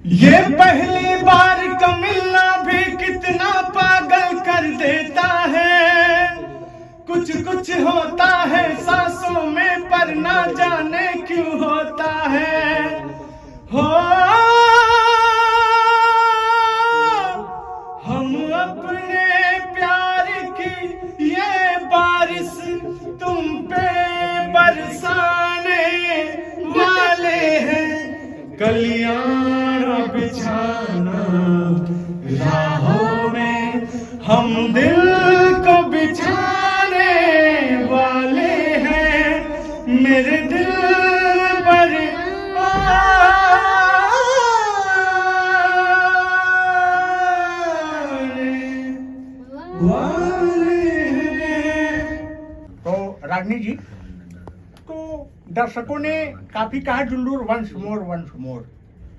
ये पहली बार का मिलना भी कितना पागल कर देता है। कुछ कुछ होता है सांसों में पर ना जाने क्यों होता है। हो हम अपने प्यार की ये बारिश तुम पे बरसाने वाले हैं। कलियां बिछाना राहों में हम दिल को बिछाने वाले हैं। मेरे दिल पर तो रागनी जी, तो दर्शकों ने काफी कहा जुल्लूर वंस मोर